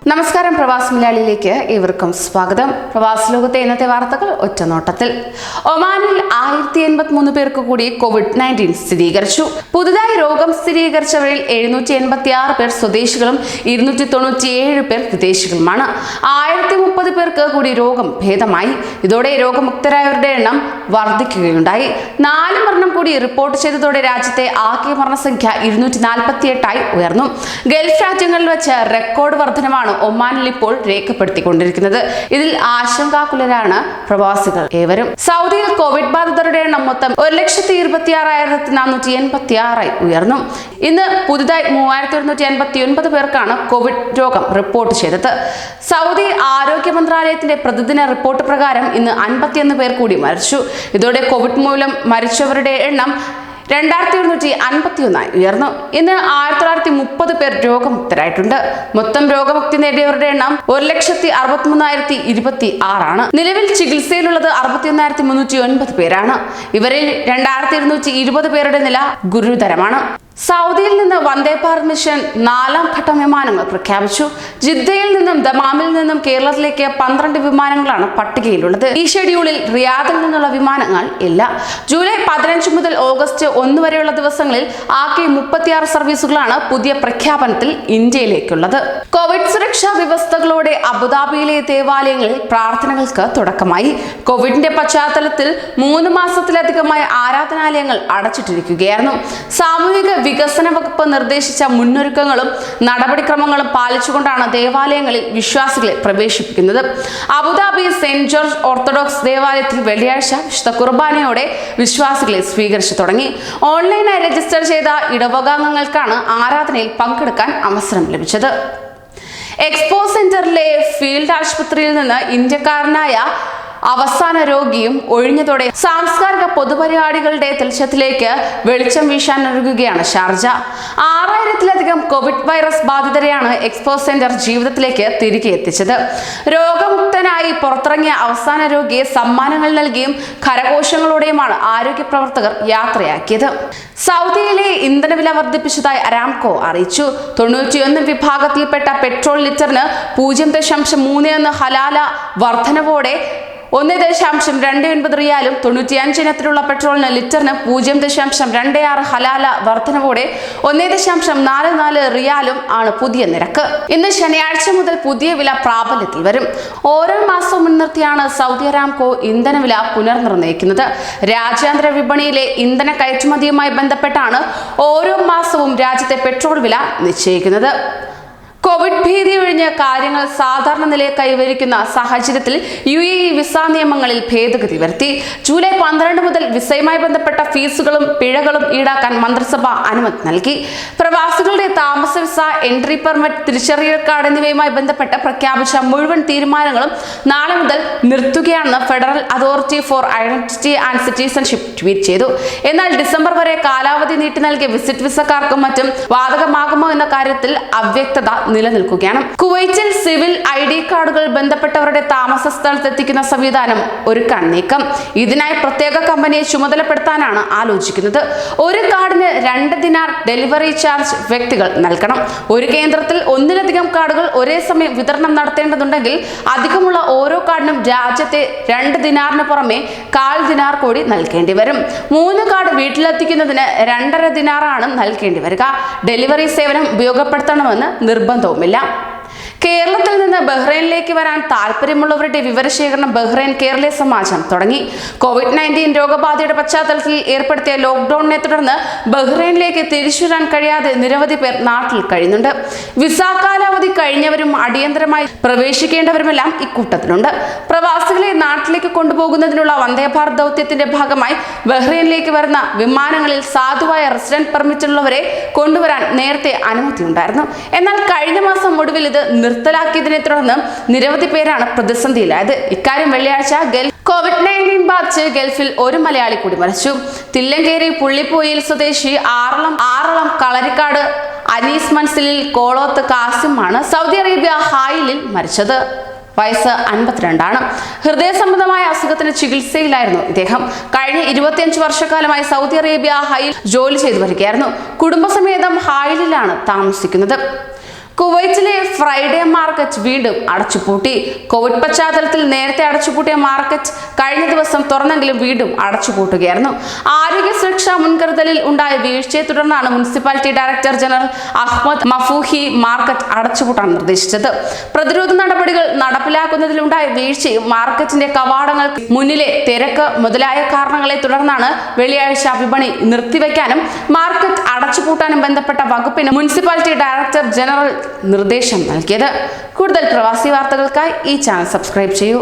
നമസ്കാരം, പ്രവാസി മലയാളിയിലേക്ക് ഏവർക്കും സ്വാഗതം. പ്രവാസി ലോകത്തെ ഇന്നത്തെ വാർത്തകൾ ഒറ്റനോട്ടത്തിൽ. ഒമാനിൽ 1083 പേർക്ക് കൂടി COVID-19 സ്ഥിരീകരിച്ചു. പുതുതായി രോഗം സ്ഥിരീകരിച്ചവരിൽ 786 പേർ സ്വദേശികളും 297 പേർ വിദേശികളുമാണ്. 1030 പേർക്ക് കൂടി രോഗം ഭേദമായി. ഇതോടെ രോഗമുക്തരായവരുടെ എണ്ണം വർദ്ധിക്കുകയുണ്ടായി. 4 മരണം കൂടി റിപ്പോർട്ട് ചെയ്തതോടെ രാജ്യത്തെ ആകെ മരണസംഖ്യ 248 ഉയർന്നു. ഗൾഫ് രാജ്യങ്ങളിൽ വെച്ച് റെക്കോർഡ് വർധനമാണ് ഒമാനിൽ ഇപ്പോൾ രേഖപ്പെടുത്തിക്കൊണ്ടിരിക്കുന്നത്. ഇതിൽ ആശങ്കാകുലരാണ് പ്രവാസികൾ ഏവരും. സൗദിയിൽ കോവിഡ് ബാധിതരുടെ എണ്ണം മൊത്തം 1,26,486 ഉയർന്നു. ഇന്ന് പുതുതായി 3,189 പേർക്കാണ് കോവിഡ് രോഗം റിപ്പോർട്ട് ചെയ്തത്. സൗദി ആരോഗ്യ മന്ത്രാലയത്തിന്റെ പ്രതിദിന റിപ്പോർട്ട് പ്രകാരം ഇന്ന് 51 പേർ കൂടി മരിച്ചു. ഇതോടെ കോവിഡ് മൂലം മരിച്ചവരുടെ എണ്ണം 2,151 ഉയർന്നു. ഇന്ന് 1,930 പേർ രോഗമുക്തരായിട്ടുണ്ട്. മൊത്തം രോഗമുക്തി നേടിയവരുടെ എണ്ണം 1,63,026 നിലവിൽ ചികിത്സയിലുള്ളത് 61,309 പേരാണ്. ഇവരിൽ 2,220 പേരുടെ നില ഗുരുതരമാണ്. സൗദിയിൽ നിന്ന് വന്ദേ ഭാരത് മിഷൻ 4ാം ഘട്ട വിമാനങ്ങൾ പ്രഖ്യാപിച്ചു. ജിദ്ദയിൽ നിന്നും ദമാമിൽ നിന്നും കേരളത്തിലേക്ക് 12 വിമാനങ്ങളാണ് പട്ടികയിലുള്ളത്. ഈ ഷെഡ്യൂളിൽ റിയാദിൽ നിന്നുള്ള വിമാനങ്ങൾ ഇല്ല. ജൂലൈ 15 മുതൽ ഓഗസ്റ്റ് 1 വരെയുള്ള ദിവസങ്ങളിൽ ആകെ 36 സർവീസുകളാണ് പുതിയ പ്രഖ്യാപനത്തിൽ ഇന്ത്യയിലേക്കുള്ളത്. കോവിഡ് സുരക്ഷാ വ്യവസ്ഥകളോടെ അബുദാബിയിലെ ദേവാലയങ്ങളിൽ പ്രാർത്ഥനകൾക്ക് തുടക്കമായി. കോവിഡിന്റെ പശ്ചാത്തലത്തിൽ 3 മാസത്തിലധികമായി ആരാധനാലയങ്ങൾ അടച്ചിട്ടിരിക്കുകയായിരുന്നു. സാമൂഹിക വികസന വകുപ്പ് നിർദ്ദേശിച്ച മുന്നൊരുക്കങ്ങളും നടപടിക്രമങ്ങളും പാലിച്ചുകൊണ്ടാണ് ദേവാലയങ്ങളിൽ വിശ്വാസികളെ പ്രവേശിപ്പിക്കുന്നത്. അബുദാബി സെന്റ് ജോർജ് ഓർത്തഡോക്സ് ദേവാലയത്തിൽ വെള്ളിയാഴ്ച വിശുദ്ധ കുർബാനയോടെ വിശ്വാസികളെ സ്വീകരിച്ചു തുടങ്ങി. ഓൺലൈനായി രജിസ്റ്റർ ചെയ്ത ഇടവകാംഗങ്ങൾക്കാണ് ആരാധനയിൽ പങ്കെടുക്കാൻ അവസരം ലഭിച്ചത്. എക്സ്പോ സെന്ററിലെ ഫീൽഡ് ആശുപത്രിയിൽ നിന്ന് ഇന്ത്യക്കാരനായ അവസാന രോഗിയും ഒഴിഞ്ഞതോടെ സാംസ്കാരിക പൊതുപരിപാടികളുടെ തെളിച്ചത്തിലേക്ക് വെളിച്ചം വീശാനൊരുങ്ങുകയാണ് ഷാർജ. 6000-ലധികം കോവിഡ് വൈറസ് ബാധിതരെയാണ് എക്സ്പോ സെന്റർ ജീവിതത്തിലേക്ക് തിരികെ എത്തിച്ചത്. രോഗമുക്തനായി പുറത്തിറങ്ങിയ അവസാന രോഗിയെ സമ്മാനങ്ങൾ നൽകിയും കരഘോഷങ്ങളോടെയുമാണ് ആരോഗ്യ പ്രവർത്തകർ യാത്രയാക്കിയത്. സൗദിയിലെ ഇന്ധനവില വർദ്ധിപ്പിച്ചതായി അരാംകോ അറിയിച്ചു. 91 വിഭാഗത്തിൽപ്പെട്ട പെട്രോൾ ലിറ്ററിന് 0.31 ഹലാല വർധനവോടെ 1.29 റിയാലും 95 ഇനത്തിലുള്ള പെട്രോളിന് ലിറ്ററിന് 0.26 ഹലാല വർധനവോടെ 1.44 റിയാലും ആണ് പുതിയ നിരക്ക്. ഇന്ന് ശനിയാഴ്ച മുതൽ പുതിയ വില പ്രാബല്യത്തിൽ വരും. ഓരോ മാസവും മുൻനിർത്തിയാണ് സൗദി അരാംകോ ഇന്ധനവില പുനർനിർണ്ണയിക്കുന്നത്. രാജ്യാന്തര വിപണിയിലെ ഇന്ധന കയറ്റുമതിയുമായി ബന്ധപ്പെട്ടാണ് ഓരോ മാസവും രാജ്യത്തെ പെട്രോൾ വില നിശ്ചയിക്കുന്നത്. കോവിഡ് ഭീതി ഒഴിഞ്ഞ് കാര്യങ്ങൾ സാധാരണ നിലയെ കൈവരിക്കുന്ന സാഹചര്യത്തിൽ UAE വിസ നിയമങ്ങളിൽ ഭേദഗതി വരുത്തി. ജൂലൈ 12 മുതൽ വിസയുമായി ബന്ധപ്പെട്ട ഫീസുകളും പിഴകളും ഈടാക്കാൻ മന്ത്രിസഭ അനുമതി നൽകി. പ്രവാസികളുടെ താമസ വിസ, എൻട്രി പെർമിറ്റ്, തിരിച്ചറിയൽ കാർഡ് എന്നിവയുമായി ബന്ധപ്പെട്ട് പ്രഖ്യാപിച്ച മുഴുവൻ തീരുമാനങ്ങളും നാളെ മുതൽ നിർത്തുകയാണെന്ന് federal authority for identity and citizenship tweet ചെയ്തു. എന്നാൽ ഡിസംബർ വരെ കാലാവധി നീട്ടി നൽകിയ വിസിറ്റ് വിസക്കാർക്കും മറ്റും ബാധകമാകുമോ എന്ന കാര്യത്തിൽ അവ്യക്തത നിലനിൽക്കുകയാണ്. കുവൈറ്റിൽ സിവിൽ ID കാർഡുകൾ ബന്ധപ്പെട്ടവരുടെ താമസ സ്ഥലത്ത് എത്തിക്കുന്ന സംവിധാനം ഒരുക്കാൻ നീക്കം. ഇതിനായി പ്രത്യേക കമ്പനിയെ ചുമതലപ്പെടുത്താനാണ് ആലോചിക്കുന്നത്. ഒരു കാർഡിന് 2 ദിനാർ ഡെലിവറി ചാർജ് വ്യക്തികൾ നൽകണം. ഒരു കേന്ദ്രത്തിൽ ഒന്നിലധികം കാർഡുകൾ ഒരേ സമയം വിതരണം നടത്തേണ്ടതുണ്ടെങ്കിൽ അധികമുള്ള ഓരോ കാർഡിനും രാജ്യത്തെ 2 ദിനാറിന് പുറമെ 1/4 ദിനാർ കൂടി നൽകേണ്ടി വരും. 3 കാർഡ് വീട്ടിലെത്തിക്കുന്നതിന് 2.5 ദിനാറാണ് നൽകേണ്ടി വരിക. ഡെലിവറി സേവനം ഉപയോഗപ്പെടുത്തണമെന്ന് നിർബന്ധവുമില്ല. കേരളത്തിൽ നിന്ന് ബഹ്റൈനിലേക്ക് വരാൻ താല്പര്യമുള്ളവരുടെ വിവരശേഖരണം ബഹ്റൈൻ കേരളീയ സമാജം തുടങ്ങി. COVID-19 രോഗബാധയുടെ പശ്ചാത്തലത്തിൽ ഏർപ്പെടുത്തിയ ലോക്ക്ഡൌണിനെ തുടർന്ന് ബഹ്റൈനിലേക്ക് തിരിച്ചുവരാൻ കഴിയാതെ നിരവധി പേർ നാട്ടിൽ കഴിയുന്നുണ്ട്. വിസ കാലാവധി കഴിഞ്ഞവരും അടിയന്തരമായി പ്രവേശിക്കേണ്ടവരുമെല്ലാം ഇക്കൂട്ടത്തിലുണ്ട്. പ്രവാസികളെ നാട്ടിലേക്ക് കൊണ്ടുപോകുന്നതിനുള്ള വന്ദേ ഭാരത് ദൗത്യത്തിന്റെ ഭാഗമായി ബഹ്റൈനിലേക്ക് വരുന്ന വിമാനങ്ങളിൽ സാധുവായ റെസിഡന്റ് പെർമിറ്റുള്ളവരെ കൊണ്ടുവരാൻ നേരത്തെ അനുമതി ഉണ്ടായിരുന്നു. എന്നാൽ കഴിഞ്ഞ മാസം ഒടുവിൽ ഇത് നിർത്തലാക്കിയതിനെ തുടർന്ന് നിരവധി പേരാണ് പ്രതിസന്ധിയിലായത്. ഇക്കാര്യം വെള്ളിയാഴ്ച COVID-19 ബാധിച്ച് ഗൾഫിൽ ഒരു മലയാളി കൂടി മരിച്ചു. തില്ലങ്കേരി പുള്ളിപ്പോയിൽ സ്വദേശി ആറളം കളരിക്കാട് അനീസ് മൻസിലിൽ കോളോത്ത് കാസിമാണ് സൗദി അറേബ്യ ഹായിലിൽ മരിച്ചത്. വയസ്സ് 52. ഹൃദയ സംബന്ധമായ അസുഖത്തിന് ചികിത്സയിലായിരുന്നു ഇദ്ദേഹം. കഴിഞ്ഞ 25 വർഷക്കാലമായി സൗദി അറേബ്യ ഹായിൽ ജോലി ചെയ്തു വരികയായിരുന്നു. കുടുംബസമേതം ഹായിലിലാണ് താമസിക്കുന്നത്. കുവൈറ്റിലെ ഫ്രൈഡേ മാർക്കറ്റ് വീണ്ടും അടച്ചുപൂട്ടി. കോവിഡ് പശ്ചാത്തലത്തിൽ നേരത്തെ അടച്ചുപൂട്ടിയ മാർക്കറ്റ് കഴിഞ്ഞ ദിവസം തുറന്നെങ്കിലും വീണ്ടും അടച്ചുപൂട്ടുകയായിരുന്നു. ആരോഗ്യ സുരക്ഷാ മുൻകരുതലിൽ ഉണ്ടായ വീഴ്ചയെ തുടർന്നാണ് municipality director general Ahmed Mafoohi market അടച്ചുപൂട്ടാൻ നിർദ്ദേശിച്ചത്. പ്രതിരോധ നടപടികൾ നടപ്പിലാക്കുന്നതിലുണ്ടായ വീഴ്ചയും മാർക്കറ്റിന്റെ കവാടങ്ങൾ മുന്നിലെ തിരക്ക് മുതലായ കാരണങ്ങളെ തുടർന്നാണ് വെള്ളിയാഴ്ച വിപണി നിർത്തിവെക്കാനും മാർക്കറ്റ് അടച്ചുപൂട്ടാനും ബന്ധപ്പെട്ട വകുപ്പിന് മുനിസിപ്പാലിറ്റി ഡയറക്ടർ ജനറൽ നിർദ്ദേശം നൽകിയത്. കൂടുതൽ പ്രവാസി വാർത്തകൾക്കായി ഈ ചാനൽ സബ്സ്ക്രൈബ് ചെയ്യൂ.